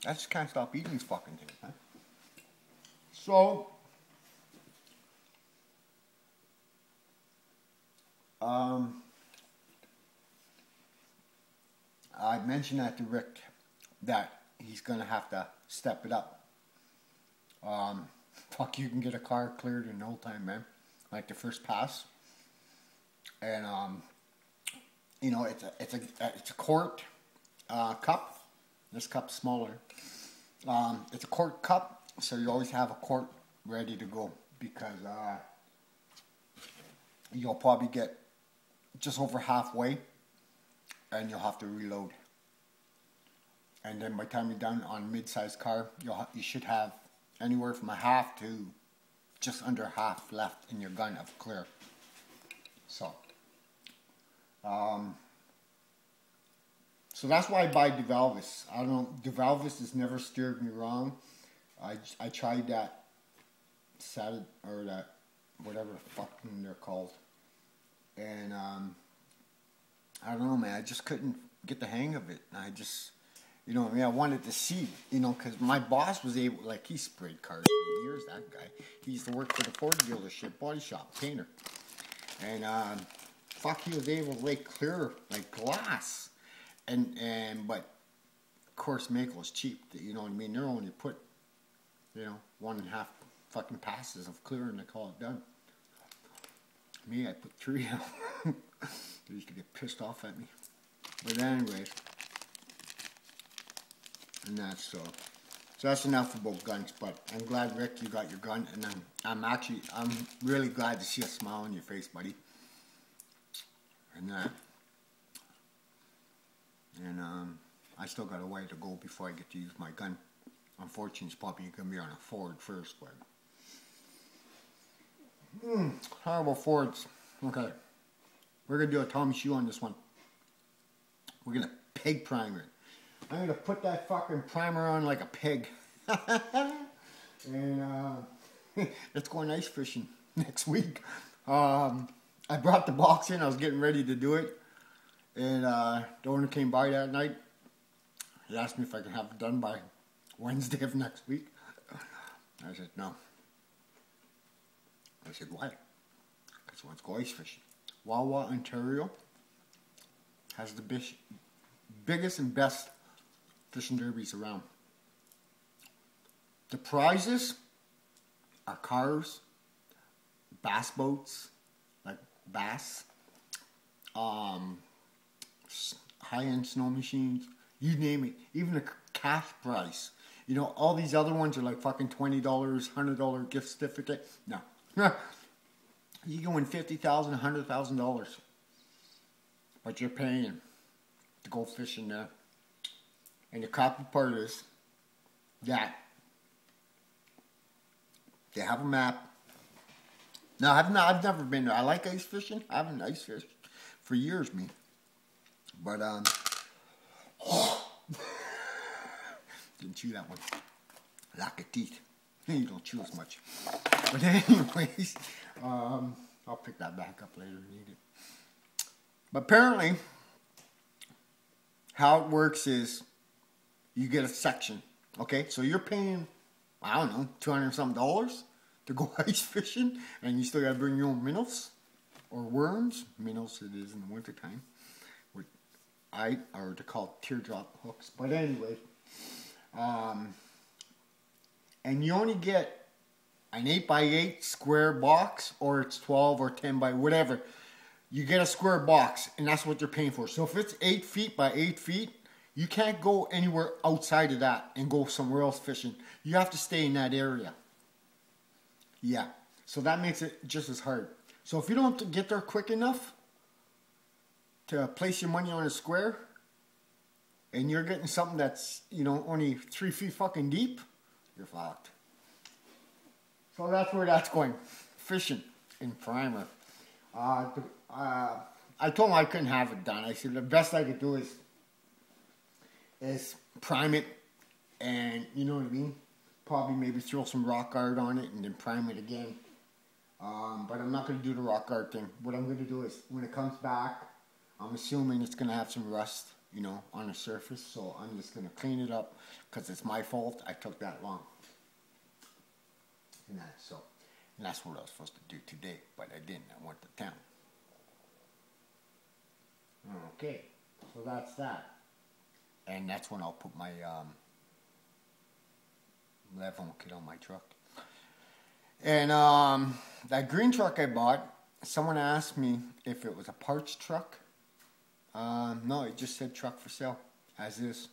I just can't stop eating these fucking things, huh? So, I mentioned that to Rick that he's gonna have to step it up. Fuck, you can get a car cleared in no time, man. Like the first pass, and you know, it's a quart cup. This cup's smaller. It's a quart cup, so you always have a quart ready to go because you'll probably get just over halfway, and you'll have to reload. And then by the time you're done on a mid-sized car, you should have anywhere from a half to just under half left in your gun of clear. So, so that's why I buy DeValvis. I don't know, DeValvis has never steered me wrong. I tried that Saturday, or that whatever the fuck they're called, and I don't know, man. I just couldn't get the hang of it. I just, you know what I mean? I wanted to see, you know, because my boss was able, like, he sprayed cars for years, that guy. He used to work for the Ford dealership, body shop, painter. And, fuck, he was able to lay clear, like, glass. But, of course, Makel's cheap, you know what I mean? They're only put, you know, 1.5 fucking passes of clear and they call it done. Me, I put 3 out. They used to get pissed off at me. But anyways, and that's so that's enough about guns. But I'm glad, Rick, you got your gun, and I'm really glad to see a smile on your face, buddy. And I still got a way to go before I get to use my gun. Unfortunately, it's probably gonna be on a Ford first, but how about Fords? Okay, we're gonna do a Tommy shoe on this one. We're gonna pig primer it. I'm gonna put that fucking primer on like a pig. And let's go ice fishing next week. I brought the box in, I was getting ready to do it. And the owner came by that night. He asked me if I could have it done by Wednesday of next week. I said no. I said why? Because let's go ice fishing. Wawa, Ontario has the biggest and best fishing derbies around. The prizes are cars, bass boats, like bass, high-end snow machines, you name it, even a cash prize. You know, all these other ones are like fucking $20, $100 gift certificate. No. You can win $50,000, $100,000. But you're paying to go fishing there. And the crappy part is that they have a map. Now, I've never been there. I like ice fishing. I haven't ice fished for years, me. But, didn't chew that one. Lack of teeth. You don't chew as much. But anyways, I'll pick that back up later if need it. But apparently, how it works is you get a section. Okay, so you're paying, I don't know, $200 something to go ice fishing, and you still gotta bring your own minnows or worms. Minnows it is in the wintertime. Or they're called teardrop hooks. But anyway, and you only get an 8x8 square box, or it's 12 or 10 by whatever. You get a square box, and that's what you're paying for. So if it's 8 feet by 8 feet, you can't go anywhere outside of that and go somewhere else fishing. You have to stay in that area. Yeah, so that makes it just as hard. So if you don't get there quick enough to place your money on a square, and you're getting something that's, you know, only 3 feet fucking deep, you're fucked. So that's where that's going. Fishing in primer. I told him I couldn't have it done. I said the best I could do is prime it, and you know what I mean? Probably maybe throw some rock art on it and then prime it again. But I'm not going to do the rock art thing. What I'm going to do is, when it comes back, I'm assuming it's going to have some rust. you know, on the surface. So I'm just going to clean it up because it's my fault. I took that long. And that's what I was supposed to do today, but I didn't. I went to town. Okay, so that's that. And that's when I'll put my level kit on my truck. And that green truck I bought, someone asked me if it was a parts truck. No, it just said truck for sale, as is.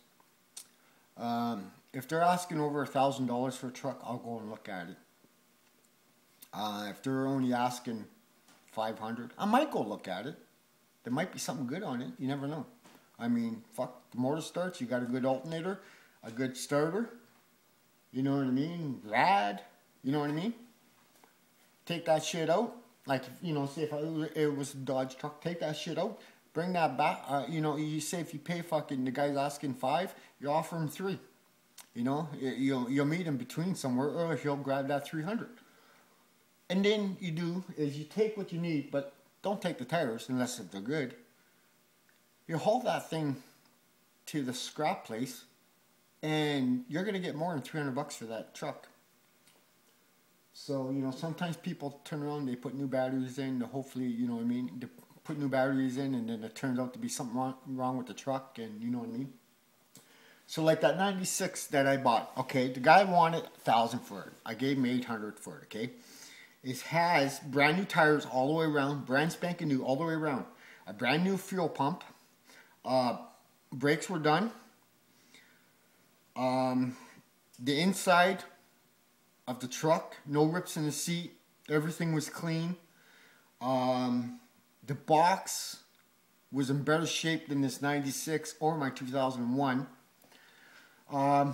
If they're asking over $1,000 for a truck, I'll go and look at it. If they're only asking $500, I might go look at it. There might be something good on it. You never know. I mean, fuck, the motor starts. You got a good alternator, a good starter. You know what I mean? Rad. You know what I mean? Take that shit out. Like, you know, say if it was a Dodge truck, take that shit out. Bring that back. You know, you say if you pay fucking, the guy's asking $5, you offer him $3. You know, you'll meet him between somewhere, or he'll grab that $300. And then you do is you take what you need, but don't take the tires unless they're good. You haul that thing to the scrap place, and you're going to get more than $300 for that truck. So, you know, sometimes people turn around, they put new batteries in, hopefully, you know what I mean, they put new batteries in, and then it turns out to be something wrong with the truck, and you know what I mean. So like that 96 that I bought, okay, the guy wanted $1,000 for it. I gave him $800 for it, okay. It has brand new tires all the way around, brand spanking new all the way around. A brand new fuel pump. Brakes were done. The inside of the truck, no rips in the seat. Everything was clean. The box was in better shape than this 96 or my 2001.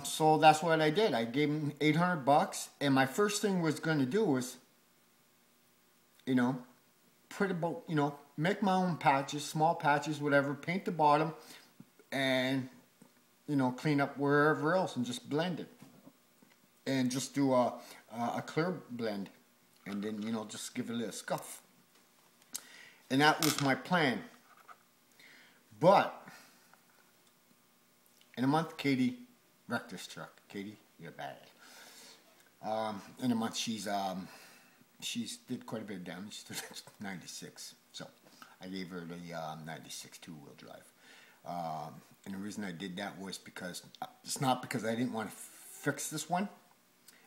So that's what I did. I gave him $800, and my first thing was going to do was, you know, make my own patches, small patches, whatever, paint the bottom, and, you know, clean up wherever else and just blend it. And just do a clear blend. And then, you know, just give it a little scuff. And that was my plan. But, in a month, Katie wrecked this truck. Katie, you're bad. In a month, she's did quite a bit of damage to the 96. So I gave her the 96 two-wheel drive. And the reason I did that was because, it's not because I didn't want to fix this one.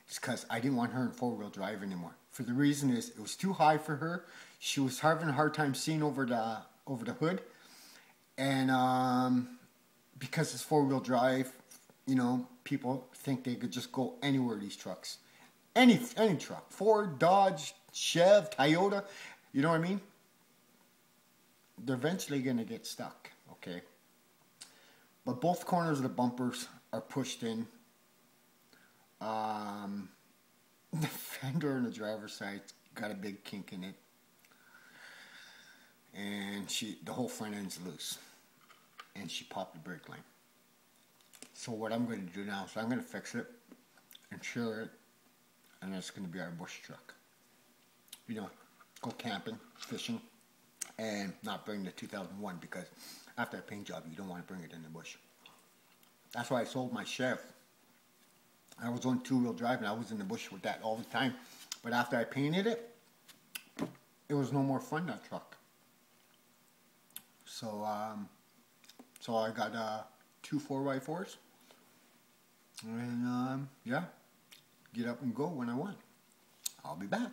It's because I didn't want her in four-wheel drive anymore. For the reason is, it was too high for her. She was having a hard time seeing over the hood. And because it's four-wheel drive, you know, people think they could just go anywhere, these trucks. Any truck, Ford, Dodge, Chev, Toyota, you know what I mean? They're eventually going to get stuck, okay? But both corners of the bumpers are pushed in. The fender on the driver's side got a big kink in it. And the whole front end's loose. And she popped the brake line. So what I'm going to do now is I'm going to fix it, insure it, and it's going to be our bush truck. You know, go camping, fishing, and not bring the 2001 because after a paint job, you don't want to bring it in the bush. That's why I sold my Chev. I was on two-wheel drive and I was in the bush with that all the time. But after I painted it, it was no more fun, that truck. So, so I got 2 4x4s. And, yeah, get up and go when I want. I'll be back.